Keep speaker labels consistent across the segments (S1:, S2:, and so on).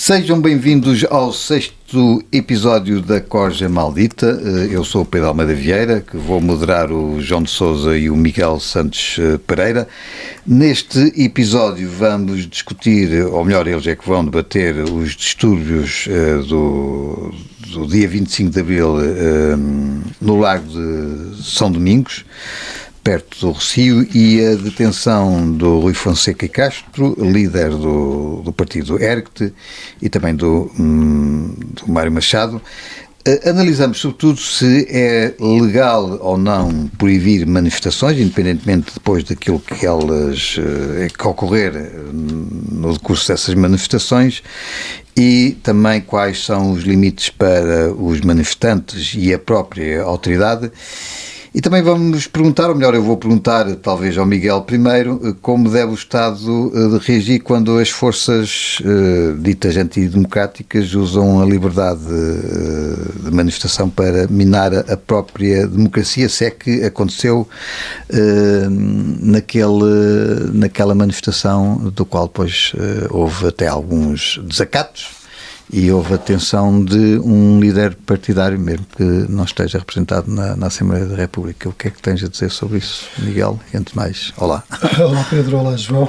S1: Sejam bem-vindos ao 6º episódio da Corja Maldita. Eu sou o Pedro Almeida Vieira, que vou moderar o João de Sousa e o Miguel Santos Pereira. Neste episódio vamos discutir, ou melhor, eles é que vão debater os distúrbios do dia 25 de Abril no Largo de São Domingos, perto do Rossio, e a detenção do Rui Fonseca e Castro, líder do partido ERGT, e também do Mário Machado. Analisamos sobretudo se é legal ou não proibir manifestações, independentemente depois daquilo que elas que ocorrer no decurso dessas manifestações, e também quais são os limites para os manifestantes e a própria autoridade. E também vamos perguntar, ou melhor, eu vou perguntar talvez ao Miguel primeiro, como deve o Estado reagir quando as forças ditas antidemocráticas usam a liberdade de manifestação para minar a própria democracia, se é que aconteceu naquela manifestação, do qual depois houve até alguns desacatos. E houve a detenção de um líder partidário, mesmo que não esteja representado na Assembleia da República. O que é que tens a dizer sobre isso, Miguel? E antes de mais, olá.
S2: Olá Pedro, olá João.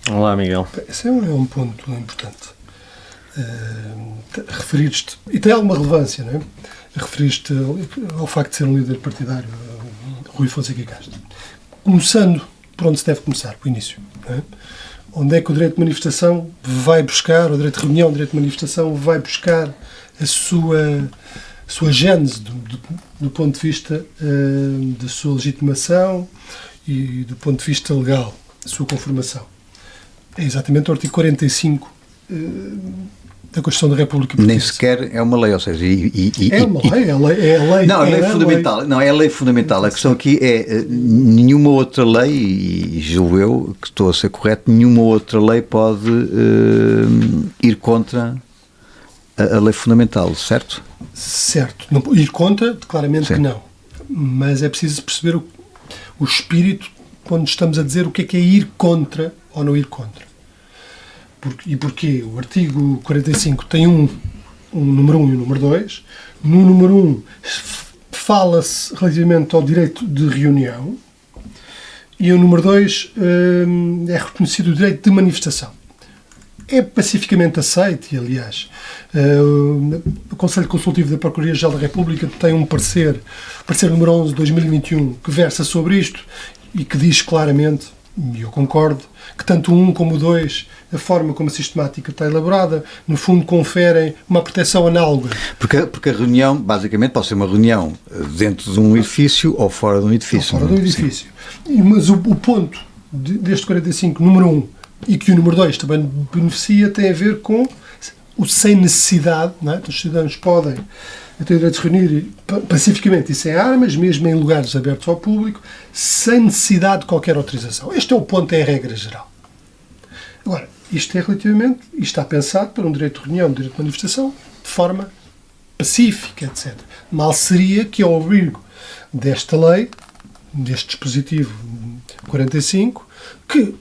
S3: Olá Miguel.
S2: Esse é um ponto importante. Referiste, e tem alguma relevância, não é? Referiste ao facto de ser um líder partidário, Rui Fonseca e Castro. Começando por onde se deve começar, o início, não é? Onde é que o direito de manifestação vai buscar, o direito de reunião, o direito de manifestação vai buscar a sua gênese do ponto de vista da sua legitimação e do ponto de vista legal, a sua conformação. É exatamente o artigo 45 da Constituição da República Portuguesa.
S1: Nem sequer é uma lei, ou seja...
S2: É uma lei, é a lei.
S1: Não, a lei fundamental. Lei. Não, é a lei fundamental. A questão aqui é nenhuma outra lei, e julgo eu que estou a ser correto, nenhuma outra lei pode ir contra a lei fundamental, certo?
S2: Certo. Não, ir contra, claramente
S1: Sim.
S2: Que não. Mas é preciso perceber o espírito quando estamos a dizer o que é ir contra ou não ir contra. E porquê? O artigo 45 tem um número 1 e um número 2. No número 1 fala-se relativamente ao direito de reunião e o número 2 é reconhecido o direito de manifestação. É pacificamente aceito e, aliás, o Conselho Consultivo da Procuradoria-Geral da República tem um parecer número 11 de 2021, que versa sobre isto e que diz claramente, e eu concordo, que tanto o 1 como o 2, a forma como a sistemática está elaborada, no fundo conferem uma proteção análoga.
S1: Porque a reunião, basicamente, pode ser uma reunião dentro de um edifício ou fora de um edifício.
S2: Ou fora de um edifício. Mas o ponto deste 45, número 1, e que o número 2 também beneficia, tem a ver com o sem necessidade, não é? Os cidadãos podem ter direito de se reunir pacificamente e sem armas, mesmo em lugares abertos ao público, sem necessidade de qualquer autorização. Este é o ponto, é a regra geral. Agora, isto é relativamente, isto está pensado para um direito de reunião, um direito de manifestação, de forma pacífica, etc. Mal seria que, ao abrigo desta lei, deste dispositivo 45, que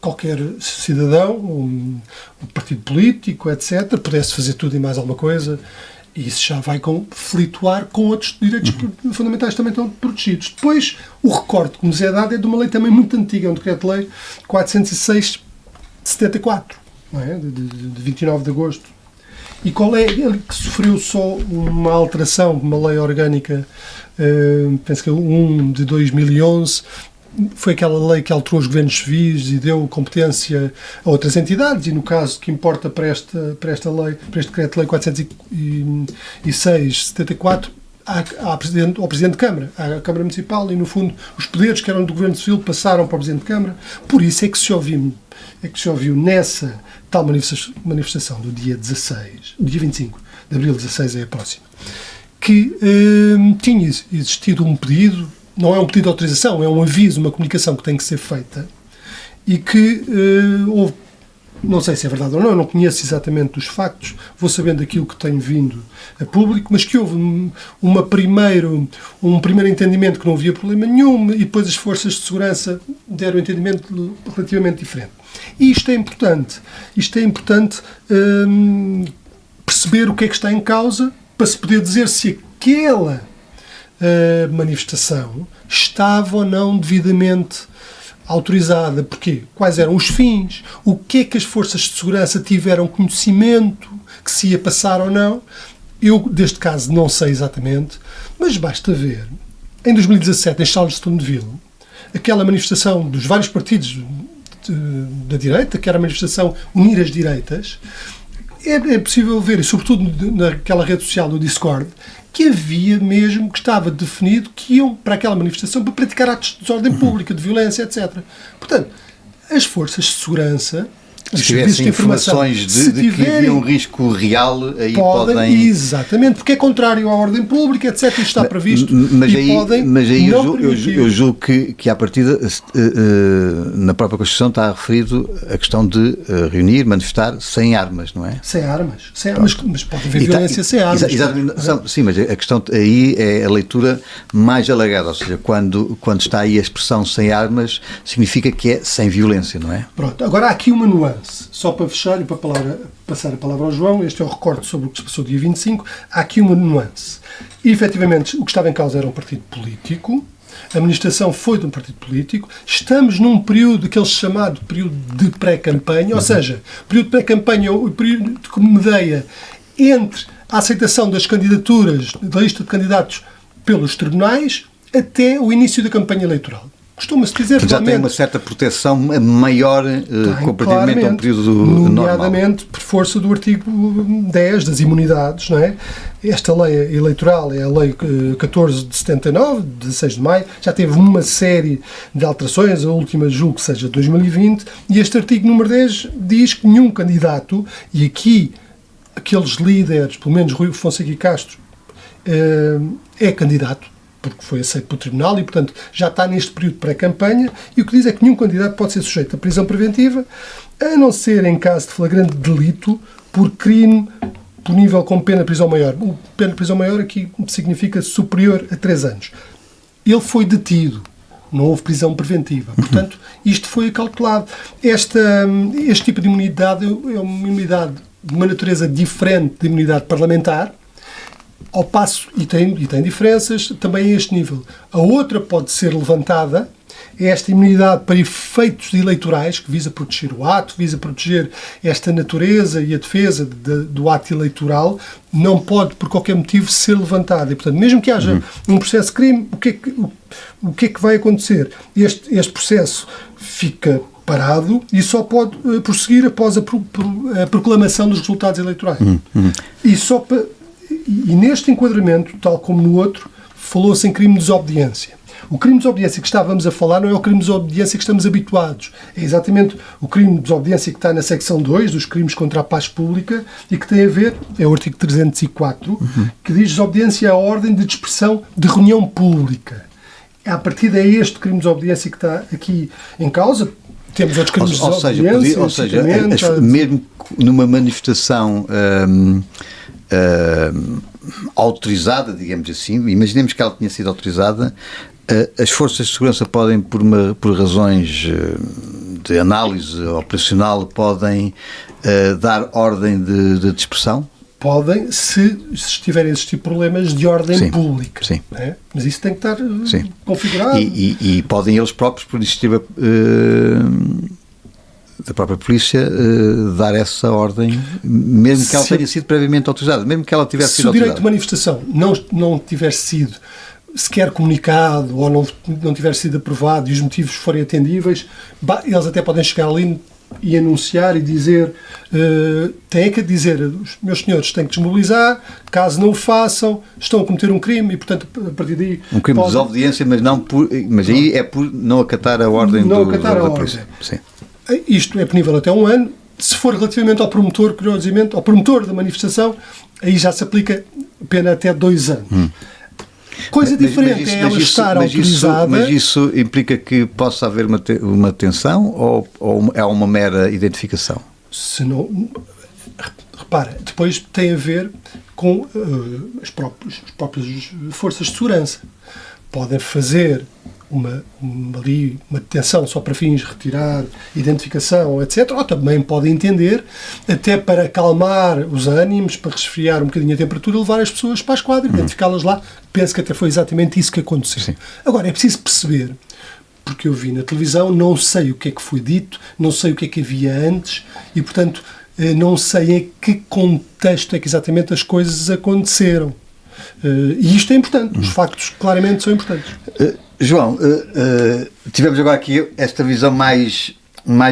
S2: qualquer cidadão, um partido político, etc., pudesse fazer tudo e mais alguma coisa, e isso já vai conflituar com outros direitos fundamentais que também estão protegidos. Depois, o recorte que nos é dado é de uma lei também muito antiga, é um decreto-lei 406 de 74, não é? de 29 de agosto. E qual é ele que sofreu só uma alteração, uma lei orgânica, penso que é 1 de 2011, foi aquela lei que alterou os governos civis e deu competência a outras entidades, e no caso que importa para esta lei, para este decreto-lei 406 74, ao Presidente de Câmara, à Câmara Municipal, e no fundo os poderes que eram do Governo Civil passaram para o Presidente de Câmara. Por isso é que se ouviu nessa tal manifestação do dia 16, dia 25 de Abril, 16 é a próxima, que tinha existido um pedido. Não é um pedido de autorização, é um aviso, uma comunicação que tem que ser feita, e que houve não sei se é verdade ou não conheço exatamente os factos, vou sabendo aquilo que tenho vindo a público, mas que houve um primeiro entendimento que não havia problema nenhum e depois as forças de segurança deram um entendimento relativamente diferente. E isto é importante. Perceber o que é que está em causa para se poder dizer se aquela manifestação estava ou não devidamente autorizada. Porquê? Quais eram os fins? O que é que as forças de segurança tiveram conhecimento que se ia passar ou não? Eu, deste caso, não sei exatamente, mas basta ver. Em 2017, em Charlottesville, aquela manifestação dos vários partidos da direita, que era a manifestação Unir as Direitas, é possível ver, e sobretudo naquela rede social do Discord, que havia mesmo, que estava definido que iam para aquela manifestação para praticar atos de desordem pública, de violência, etc. Portanto, as forças de segurança,
S1: se tivessem informações de que havia um risco real, aí podem...
S2: Exatamente, porque é contrário à ordem pública, etc. Isto está previsto.
S1: Mas aí eu julgo que à partida, na própria Constituição está referido a questão de reunir, manifestar sem armas, não é?
S2: Sem armas, mas pode haver violência sem armas.
S1: Exatamente, sim, mas a questão aí é a leitura mais alargada, ou seja, quando está aí a expressão sem armas, significa que é sem violência, não é?
S2: Pronto, agora há aqui uma nuance. Só para fechar e para passar a palavra ao João, este é o recorte sobre o que se passou dia 25, há aqui uma nuance. E, efetivamente, o que estava em causa era um partido político, a manifestação foi de um partido político, estamos num período, aquele chamado período de pré-campanha, ou seja, período de pré-campanha, o período que medeia entre a aceitação das candidaturas, da lista de candidatos pelos tribunais, até o início da campanha eleitoral. Costuma-se dizer que
S1: já tem uma certa proteção maior comparativamente ao período normal.
S2: Nomeadamente por força do artigo 10 das imunidades, não é? Esta lei eleitoral é a lei 14 de 79, 16 de maio, já teve uma série de alterações, a última julgo que seja 2020, e este artigo número 10 diz que nenhum candidato, e aqui aqueles líderes, pelo menos Rui Fonseca e Castro, é candidato, porque foi aceito pelo Tribunal e, portanto, já está neste período de pré-campanha, e o que diz é que nenhum candidato pode ser sujeito a prisão preventiva, a não ser em caso de flagrante delito por crime punível com pena de prisão maior. O pena de prisão maior aqui significa superior a 3 anos. Ele foi detido, não houve prisão preventiva. Portanto, isto foi calculado. Este tipo de imunidade é uma imunidade de uma natureza diferente da imunidade parlamentar, ao passo, e tem diferenças também a este nível. A outra pode ser levantada, é esta imunidade para efeitos eleitorais, que visa proteger o ato, visa proteger esta natureza e a defesa do ato eleitoral, não pode, por qualquer motivo, ser levantada. E, portanto, mesmo que haja um processo de crime, o que é que vai acontecer? Este processo fica parado e só pode prosseguir após a proclamação dos resultados eleitorais. E neste enquadramento, tal como no outro, falou-se em crime de desobediência. O crime de desobediência que estávamos a falar não é o crime de desobediência que estamos habituados. É exatamente o crime de desobediência que está na secção 2 dos crimes contra a paz pública e que tem a ver, é o artigo 304, que diz desobediência à ordem de dispersão de reunião pública. A partir daí este crime de desobediência que está aqui em causa. Temos outros crimes de desobediência.
S1: Ou seja, mesmo numa manifestação autorizada, digamos assim, imaginemos que ela tinha sido autorizada, as forças de segurança podem, por razões de análise operacional, podem dar ordem de dispersão?
S2: Podem, se estiverem a existir problemas de ordem pública.
S1: Sim.
S2: É? Mas isso tem que estar configurado.
S1: E podem eles próprios, por iniciativa da própria polícia, dar essa ordem, mesmo que ela tenha sido previamente autorizada, mesmo que ela tivesse sido autorizada.
S2: Se o direito de manifestação não tivesse sido sequer comunicado ou não tivesse sido aprovado e os motivos forem atendíveis, eles até podem chegar ali e anunciar e dizer, têm que dizer, os meus senhores têm que desmobilizar, caso não o façam, estão a cometer um crime e, portanto, a partir daí...
S1: Um crime de desobediência, mas aí é por não acatar a ordem da polícia. Sim.
S2: Isto é punível até 1 ano. Se for relativamente ao promotor, curiosamente, ao promotor da manifestação, aí já se aplica pena até 2 anos. Coisa diferente é ela estar autorizada...
S1: Mas isso implica que possa haver uma tensão ou é uma mera identificação?
S2: Se não, repara, depois tem a ver com as próprias forças de segurança. Podem fazer uma detenção só para fins de retirar identificação, etc. Ou também podem entender, até para acalmar os ânimos, para resfriar um bocadinho a temperatura, levar as pessoas para a esquadra, identificá-las lá. Penso que até foi exatamente isso que aconteceu.
S1: Sim.
S2: Agora, é preciso perceber, porque eu vi na televisão, não sei o que é que foi dito, não sei o que é que havia antes e, portanto, não sei em que contexto é que exatamente as coisas aconteceram. E isto é importante, os factos claramente são importantes.
S1: João, tivemos agora aqui esta visão mais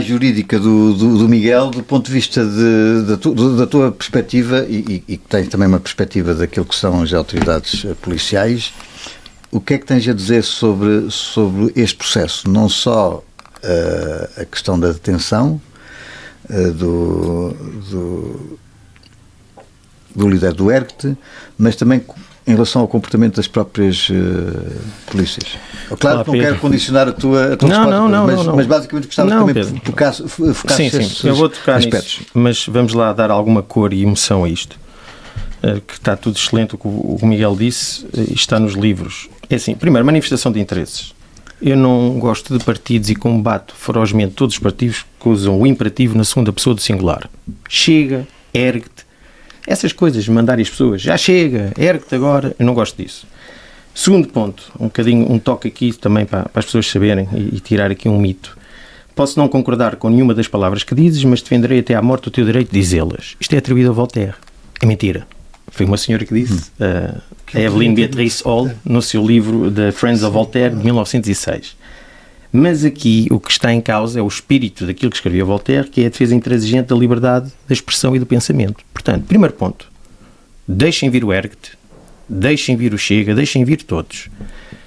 S1: jurídica do Miguel, do ponto de vista da tua perspectiva e que tens também uma perspectiva daquilo que são as autoridades policiais. O que é que tens a dizer sobre este processo? Não só a questão da detenção do líder do ERGT, mas também em relação ao comportamento das próprias polícias. Claro que não quero condicionar a tua resposta, mas basicamente gostava também de focar
S3: Sim, eu vou tocar
S1: aspectos.
S3: Nisso, mas vamos lá dar alguma cor e emoção a isto, que está tudo excelente, o que o Miguel disse, está nos livros. É assim, primeiro, manifestação de interesses. Eu não gosto de partidos e combato ferozmente todos os partidos que usam o imperativo na segunda pessoa do singular. Chega, ergue-te. Essas coisas, mandar as pessoas, já chega, ergue-te agora, eu não gosto disso. Segundo ponto, um toque aqui também para as pessoas saberem e tirar aqui um mito. Posso não concordar com nenhuma das palavras que dizes, mas defenderei até à morte o teu direito de dizê-las. Isto é atribuído a Voltaire. É mentira. Foi uma senhora que disse, a Evelyn Beatrice Hall, no seu livro The Friends of Voltaire, de 1906. Mas aqui o que está em causa é o espírito daquilo que escreveu Voltaire, que é a defesa intransigente da liberdade da expressão e do pensamento. Portanto, primeiro ponto, deixem vir o ERGT, deixem vir o Chega, deixem vir todos.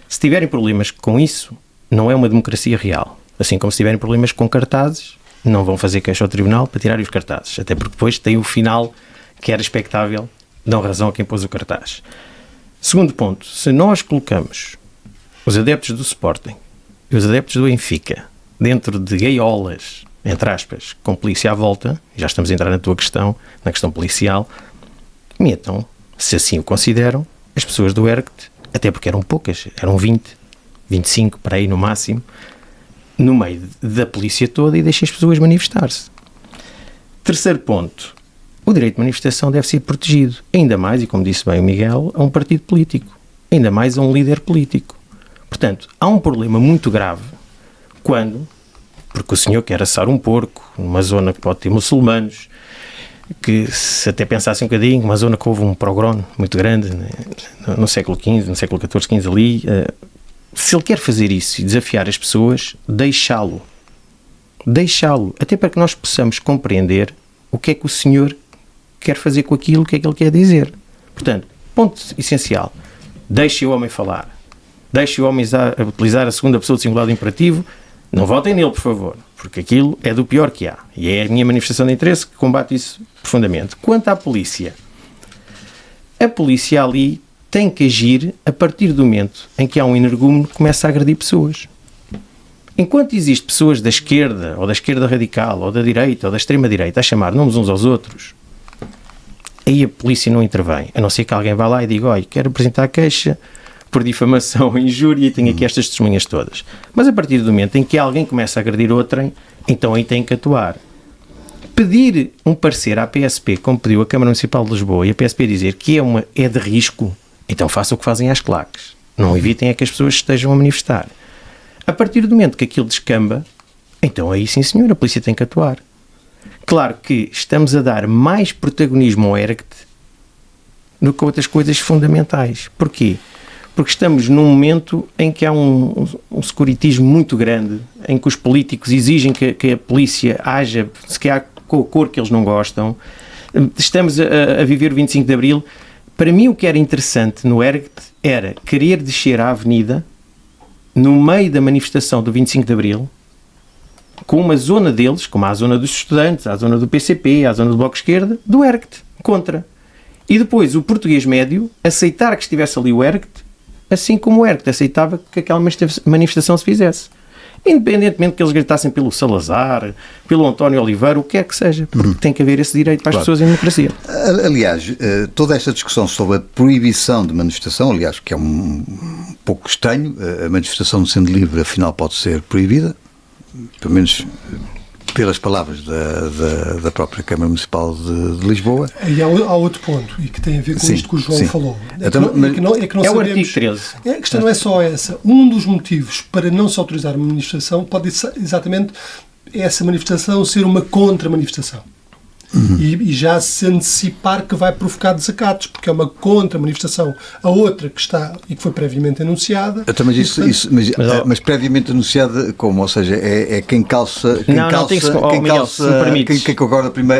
S3: Se tiverem problemas com isso, não é uma democracia real. Assim como se tiverem problemas com cartazes, não vão fazer queixa ao tribunal para tirarem os cartazes, até porque depois tem o final que era expectável, dão razão a quem pôs o cartaz. Segundo ponto, se nós colocamos os adeptos do Sporting e os adeptos do Benfica dentro de gaiolas, entre aspas, com polícia à volta, já estamos a entrar na tua questão, na questão policial, metam, se assim o consideram, as pessoas do ERGT, até porque eram poucas, eram 20, 25, para aí no máximo, no meio da polícia toda e deixem as pessoas manifestar-se. Terceiro ponto, o direito de manifestação deve ser protegido, ainda mais, e como disse bem o Miguel, a um partido político, ainda mais a um líder político. Portanto, há um problema muito grave quando, porque o senhor quer assar um porco numa zona que pode ter muçulmanos, que se até pensasse um bocadinho, uma zona que houve um pogrom muito grande, né, no século XV, no século XIV, XV ali, se ele quer fazer isso e desafiar as pessoas, deixá-lo, até para que nós possamos compreender o que é que o senhor quer fazer com aquilo, o que é que ele quer dizer. Portanto, ponto essencial, deixe o homem falar. Deixe o homem utilizar a segunda pessoa do singular do imperativo. Não votem nele, por favor, porque aquilo é do pior que há. E é a minha manifestação de interesse que combate isso profundamente. Quanto à polícia, a polícia ali tem que agir a partir do momento em que há um energúmeno que começa a agredir pessoas. Enquanto existem pessoas da esquerda, ou da esquerda radical, ou da direita, ou da extrema-direita, a chamar nomes uns aos outros, aí a polícia não intervém, a não ser que alguém vá lá e diga, olha, quero apresentar a queixa por difamação ou injúria e tenho aqui estas testemunhas todas. Mas a partir do momento em que alguém começa a agredir outrem, então aí tem que atuar. Pedir um parecer à PSP, como pediu a Câmara Municipal de Lisboa, e a PSP dizer que é de risco, então façam o que fazem às claques. Não evitem que as pessoas estejam a manifestar. A partir do momento que aquilo descamba, então aí sim senhor, a polícia tem que atuar. Claro que estamos a dar mais protagonismo ao ERGT do que outras coisas fundamentais. Porquê? Porque estamos num momento em que há um securitismo muito grande, em que os políticos exigem que a polícia haja, se calhar com a cor que eles não gostam. Estamos a viver o 25 de Abril. Para mim o que era interessante no ERGT era querer descer à avenida, no meio da manifestação do 25 de Abril, com uma zona deles, como há a zona dos estudantes, há a zona do PCP, há a zona do Bloco de Esquerda, do ERGT, contra. E depois o português médio aceitar que estivesse ali o ERGT, assim como o ERGT aceitava que aquela manifestação se fizesse. independentemente que eles gritassem pelo Salazar, pelo António Oliveira, o que é que seja, porque tem que haver esse direito para as pessoas em democracia.
S1: Aliás, toda esta discussão sobre a proibição de manifestação, aliás, que é um pouco estranho, a manifestação sendo livre, afinal, pode ser proibida, pelo menos pelas palavras da própria Câmara Municipal de Lisboa.
S2: E há outro ponto, e que tem a ver com isto que o João falou.
S3: É o artigo 13.
S2: A questão não é só essa. Um dos motivos para não se autorizar uma manifestação pode ser exatamente essa manifestação ser uma contra-manifestação. E já se antecipar que vai provocar desacatos, porque é uma contra-manifestação. A outra que está e que foi previamente anunciada.
S1: Mas previamente anunciada como? Ou seja, é quem calça.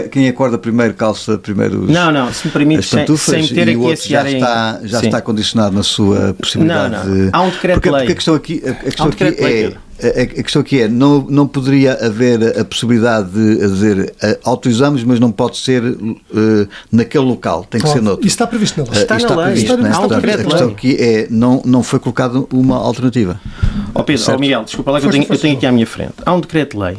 S1: Quem acorda primeiro calça primeiro.
S3: Não, se me permite, sem meter aqui a seara em.
S1: Já está condicionado na sua possibilidade.
S3: Não. Há um decreto-lei.
S1: Porque a questão aqui é. A questão aqui é, não poderia haver a possibilidade de dizer autorizamos, mas não pode ser naquele local, tem que ser noutro.
S2: Isso está previsto na lei.
S3: Está na lei.
S1: Há um decreto-lei. A questão aqui é, não foi colocada uma alternativa.
S3: Pedro, Miguel, desculpa lá que eu tenho aqui à minha frente. Há um decreto-lei,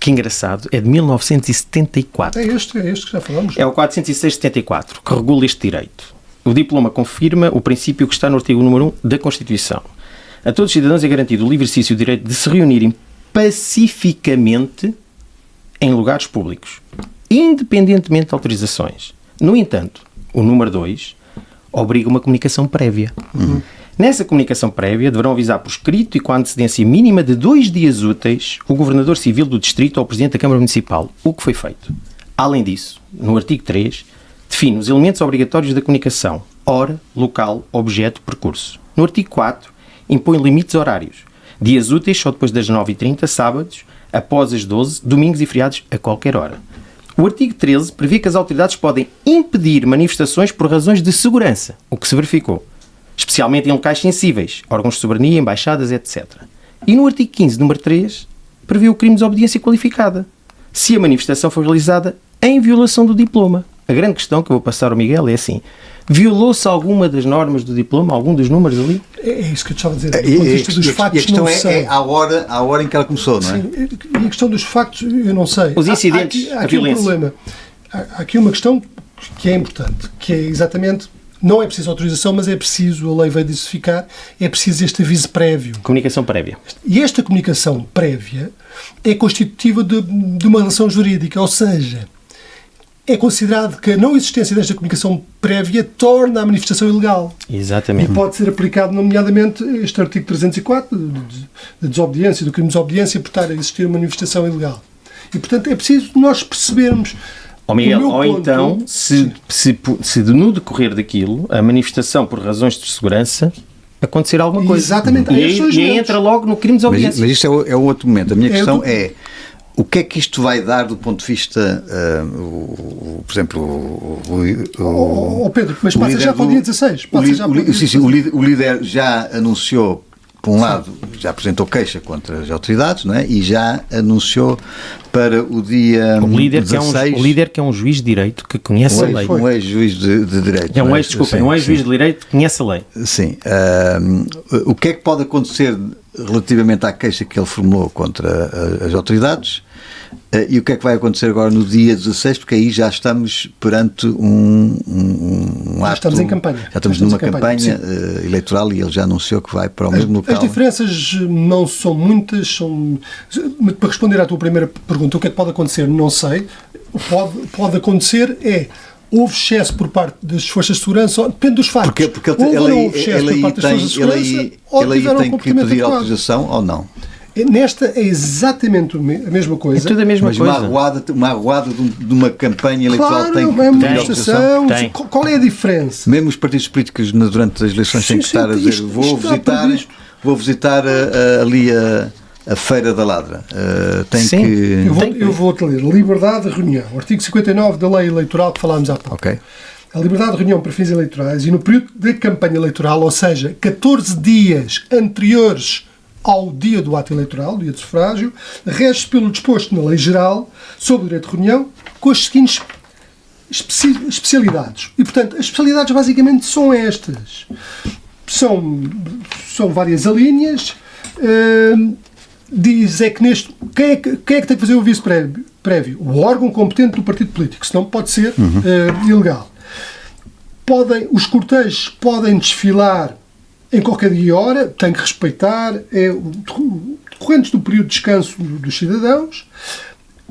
S3: que engraçado, é de 1974.
S2: É este que já falamos.
S3: É o 406/74, que regula este direito. O diploma confirma o princípio que está no artigo número 1 da Constituição. A todos os cidadãos é garantido o livre exercício e o direito de se reunirem pacificamente em lugares públicos, independentemente de autorizações. No entanto, o número 2 obriga uma comunicação prévia. Nessa comunicação prévia, deverão avisar por escrito e com a antecedência mínima de 2 dias úteis o governador civil do distrito ou o presidente da Câmara Municipal, o que foi feito. Além disso, no artigo 3, define os elementos obrigatórios da comunicação: hora, local, objeto, percurso. No artigo 4, impõe limites horários: dias úteis só depois das 9h30, sábados, após as 12, domingos e feriados a qualquer hora. O artigo 13 prevê que as autoridades podem impedir manifestações por razões de segurança, o que se verificou, especialmente em locais sensíveis, órgãos de soberania, embaixadas, etc. E no artigo 15, número 3, prevê o crime de desobediência qualificada, se a manifestação for realizada em violação do diploma. A grande questão que eu vou passar ao Miguel é assim: violou-se alguma das normas do diploma, algum dos números ali?
S2: É isso que eu estava a dizer. Do ponto de vista dos factos,
S1: a questão é a hora em que ela começou, não é?
S2: Sim, e a questão dos factos, eu não sei.
S3: Os incidentes,
S2: há aqui um problema. Há aqui uma questão que é importante, que é exatamente, não é preciso autorização, mas é preciso, a lei veio diversificar, é preciso este aviso prévio.
S3: Comunicação prévia.
S2: E esta comunicação prévia é constitutiva de uma relação jurídica, ou seja, é considerado que a não existência desta comunicação prévia torna a manifestação ilegal.
S3: Exatamente.
S2: E pode ser aplicado, nomeadamente, este artigo 304, da desobediência, do crime de desobediência, por estar a existir uma manifestação ilegal. E, portanto, é preciso nós percebermos...
S3: Miguel, ou então, se no decorrer daquilo, a manifestação por razões de segurança, acontecer alguma coisa.
S2: Exatamente.
S3: E aí entra logo no crime de desobediência.
S1: Mas isto é outro momento. A minha questão é... O que é que isto vai dar do ponto de vista, por exemplo,
S2: Pedro, mas passa já para o dia 16.
S1: O líder já anunciou, por um lado, já apresentou queixa contra as autoridades, não é? E já anunciou para o dia 16...
S3: O líder que é um juiz de direito que conhece a lei.
S1: Um ex-juiz de direito.
S3: Um ex-juiz de direito que conhece a lei.
S1: Sim. O que é que pode acontecer relativamente à queixa que ele formulou contra as autoridades e o que é que vai acontecer agora no dia 16, porque aí já estamos perante um ato...
S2: Estamos em campanha.
S1: Já estamos numa campanha eleitoral e ele já anunciou que vai para o mesmo local.
S2: As diferenças não são muitas, para responder à tua primeira pergunta, o que é que pode acontecer? Não sei. Pode acontecer houve excesso por parte das forças de segurança, depende dos factos.
S1: Porque ele aí tem que pedir autorização ou não?
S2: Nesta é exatamente a mesma coisa.
S3: É tudo a mesma coisa.
S1: Uma arruada de uma campanha eleitoral tem que pedir autorização?
S2: Tem. Qual é a diferença?
S1: Mesmo os partidos políticos durante as eleições têm que estar a dizer vou visitar ali a Feira da Ladra.
S2: Eu vou-te ler. Liberdade de reunião. Artigo 59 da Lei Eleitoral que falámos há pouco.
S1: Okay.
S2: A liberdade de reunião para fins eleitorais e no período de campanha eleitoral, ou seja, 14 dias anteriores ao dia do ato eleitoral, dia de sufrágio, rege-se pelo disposto na Lei Geral sobre o direito de reunião com as seguintes especialidades. E, portanto, as especialidades basicamente são estas. São várias alíneas diz é que quem é que tem que fazer o aviso prévio? O órgão competente do partido político, senão pode ser ilegal. Os cortejos podem desfilar em qualquer dia e hora, tem que respeitar, decorrentes do período de descanso dos cidadãos.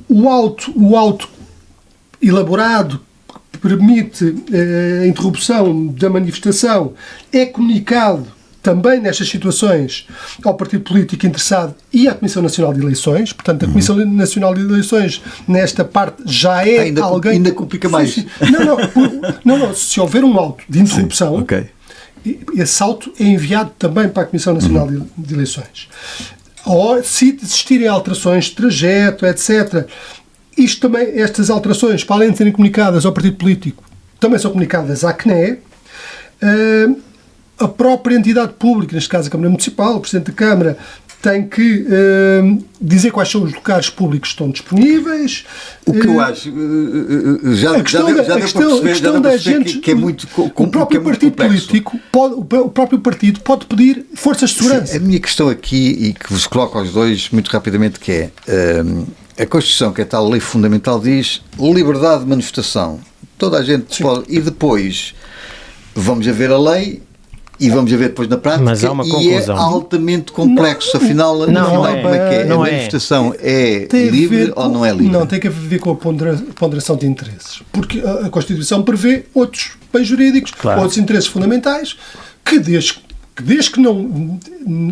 S2: O auto elaborado que permite a interrupção da manifestação é comunicado também nestas situações ao partido político interessado e à Comissão Nacional de Eleições. Portanto, a Comissão Nacional de Eleições, nesta parte, já é alguém...
S1: Ainda complica mais.
S2: Não. Se houver um auto de interrupção,
S1: okay,
S2: esse auto é enviado também para a Comissão Nacional de Eleições. Se existirem alterações de trajeto, etc., estas alterações, para além de serem comunicadas ao partido político, também são comunicadas à CNE. A própria entidade pública, neste caso a Câmara Municipal, o Presidente da Câmara, tem que dizer quais são os locais públicos que estão disponíveis.
S1: O que eu acho, já deu para perceber que é muito complexo.
S2: O próprio partido político, o próprio partido pode pedir forças de segurança.
S1: Sim, a minha questão aqui, e que vos coloco aos dois muito rapidamente, que é a Constituição, que é a tal lei fundamental, diz liberdade de manifestação. Toda a gente pode... E depois vamos a ver a lei... E vamos ver depois na prática.
S3: Mas há uma conclusão.
S1: E é altamente complexo. Afinal, como é que é? A manifestação é livre ou não é livre?
S2: Não, tem que ver com a ponderação de interesses. Porque a Constituição prevê outros bens jurídicos, outros interesses fundamentais, que desde que não,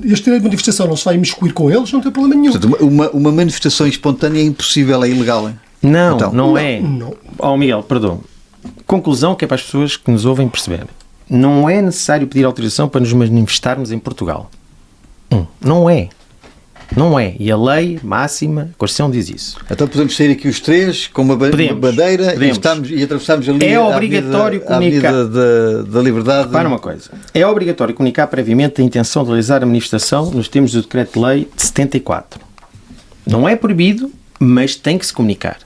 S2: este direito de manifestação não se vai imiscuir com eles, não tem problema nenhum.
S1: Portanto, uma manifestação espontânea é impossível, é ilegal.
S3: Não, então, não é. Oh, Miguel, perdão. Conclusão que é para as pessoas que nos ouvem perceber. Não é necessário pedir autorização para nos manifestarmos em Portugal. Não é. Não é. E a lei máxima, a Constituição diz isso.
S1: Então podemos sair aqui os três com uma bandeira e atravessarmos ali
S3: é obrigatório comunicar.
S1: A Avenida da Liberdade.
S3: Repara uma coisa. É obrigatório comunicar previamente a intenção de realizar a manifestação nos termos do Decreto-Lei de 74. Não é proibido, mas tem que se comunicar.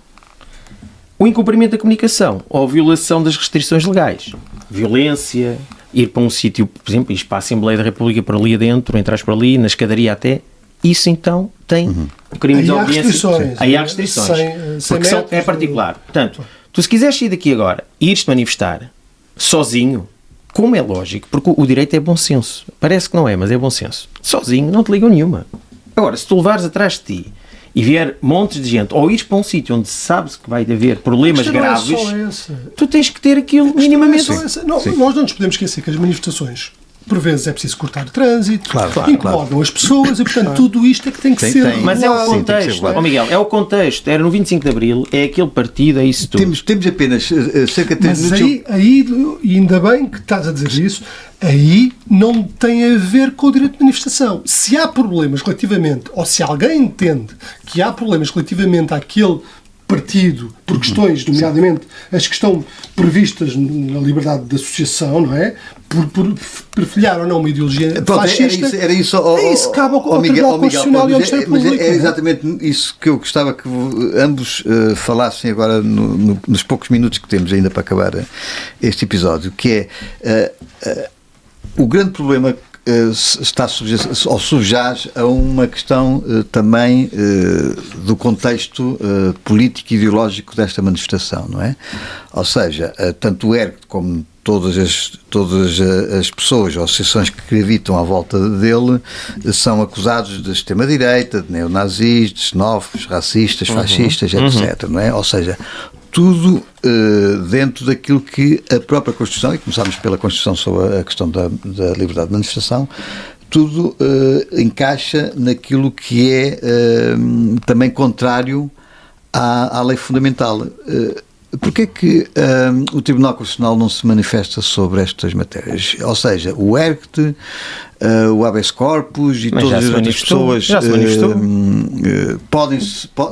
S3: O incumprimento da comunicação ou a violação das restrições legais, violência, ir para um sítio, por exemplo, ir para a Assembleia da República por ali adentro, entrar por ali, na escadaria até, isso então tem o crime de obediência. Aí há restrições. Porque é particular. Portanto, tu se quiseres sair daqui agora e ires-te manifestar sozinho, como é lógico, porque o direito é bom senso. Parece que não é, mas é bom senso. Sozinho não te ligam nenhuma. Agora, se tu levares atrás de ti e vier montes de gente, ou ires para um sítio onde sabes que vai haver problemas graves, tu tens que ter aquilo minimamente.
S2: Nós não nos podemos esquecer que as manifestações, por vezes, é preciso cortar o trânsito, incomodam as pessoas, e portanto tudo isto é que tem que ser.
S3: Mas é o contexto. Miguel, é o contexto. Era no 25 de Abril, é aquele partido, é isso tudo.
S1: Temos apenas cerca de 3
S2: minutos. Mas aí, e ainda bem que estás a dizer isso, aí não tem a ver com o direito de manifestação. Se há problemas relativamente, ou se alguém entende que há problemas relativamente àquele partido, por questões, nomeadamente as que estão previstas na liberdade de associação, não é? Por perfilhar ou não uma ideologia fascista,
S1: era isso
S2: cabe ao Tribunal Constitucional e ao Ministério Público.
S1: Mas é exatamente isso que eu gostava que ambos falassem agora nos poucos minutos que temos ainda para acabar este episódio, que é o grande problema está subjaz a uma questão também do contexto político e ideológico desta manifestação, não é? Ou seja, tanto o ERC como todas as pessoas ou associações que gravitam à volta dele são acusados de extrema-direita, de neonazis, de xenófobos, racistas, fascistas, etc. Não é? Ou seja, tudo dentro daquilo que a própria Constituição, e começámos pela Constituição sobre a questão da liberdade de manifestação, tudo encaixa naquilo que é também contrário à lei fundamental. Porquê é que o Tribunal Constitucional não se manifesta sobre estas matérias? Ou seja, o ERCT, o habeas corpus e todas as outras pessoas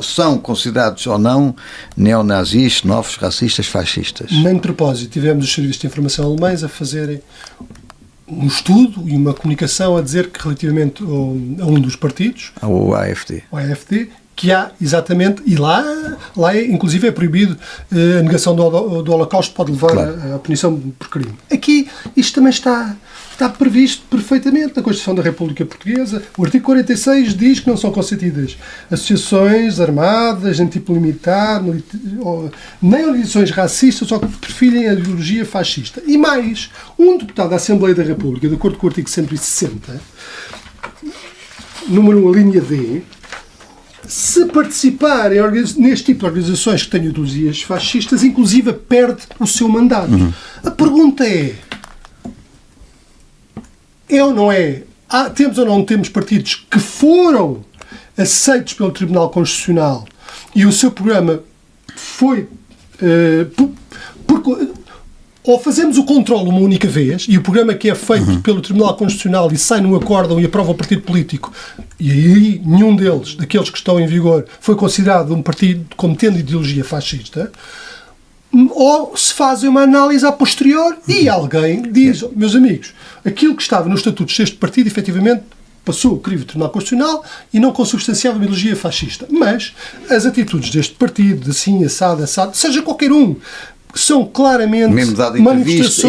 S1: são considerados ou não neonazis, xenófobos, racistas, fascistas?
S2: Nem de propósito, tivemos os serviços de informação alemães a fazerem um estudo e uma comunicação a dizer que relativamente a um dos partidos,
S1: o AfD,
S2: que há exatamente, e lá inclusive é proibido a negação do Holocausto, pode levar à punição por crime. Aqui isto também está previsto perfeitamente na Constituição da República Portuguesa. O artigo 46 diz que não são consentidas associações armadas, nem tipo limitado, nem organizações racistas ou que perfilhem a ideologia fascista. E mais, um deputado da Assembleia da República, de acordo com o artigo 160, número 1, a linha D, se participar neste tipo de organizações que tenham ideologias fascistas, inclusive perde o seu mandato. A pergunta é ou não é? Temos ou não temos partidos que foram aceitos pelo Tribunal Constitucional e o seu programa foi... ou fazemos o controle uma única vez, e o programa que é feito pelo Tribunal Constitucional e sai num acórdão e aprova o partido político, e aí nenhum deles, daqueles que estão em vigor, foi considerado um partido como tendo ideologia fascista, ou se fazem uma análise a posterior e alguém diz, meus amigos, aquilo que estava nos estatutos deste partido, efetivamente, passou o crivo do Tribunal Constitucional e não consubstanciava uma ideologia fascista. Mas as atitudes deste partido, de assim, assado, seja qualquer um, são claramente
S1: mesmo dado entrevistas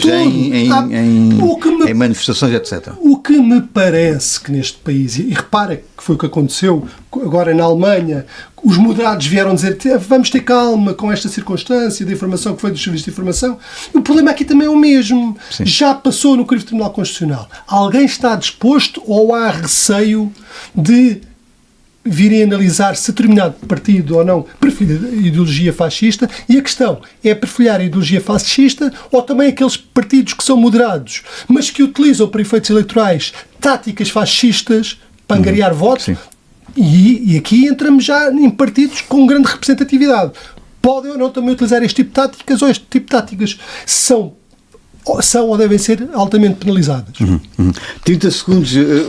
S1: em manifestações, etc.
S2: O que me parece que neste país, e repara que foi o que aconteceu agora na Alemanha, os moderados vieram dizer vamos ter calma com esta circunstância da informação que foi dos serviços de informação. O problema aqui também é o mesmo. Sim. Já passou no crivo do Tribunal Constitucional. Alguém está disposto ou há receio de virem analisar se determinado partido ou não perfilha a ideologia fascista, e a questão é perfilhar a ideologia fascista ou também aqueles partidos que são moderados, mas que utilizam para efeitos eleitorais táticas fascistas para angariar votos, e aqui entramos já em partidos com grande representatividade. Podem ou não também utilizar este tipo de táticas, ou este tipo de táticas são ou devem ser altamente penalizadas.
S1: 30 segundos, ele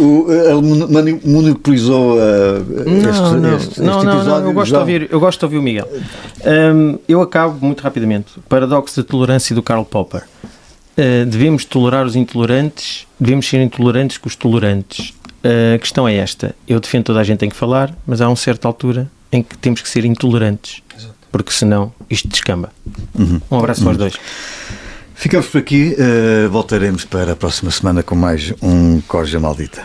S1: monopolizou este episódio.
S3: Eu gosto de ouvir o Miguel. Eu acabo muito rapidamente. O paradoxo da tolerância do Karl Popper. Devemos tolerar os intolerantes, devemos ser intolerantes com os tolerantes. A questão é esta. Eu defendo toda a gente tem que falar, mas há uma certa altura em que temos que ser intolerantes. Exato. Porque senão isto descamba. Um abraço aos dois.
S1: Ficamos por aqui, voltaremos para a próxima semana com mais um Corja Maldita.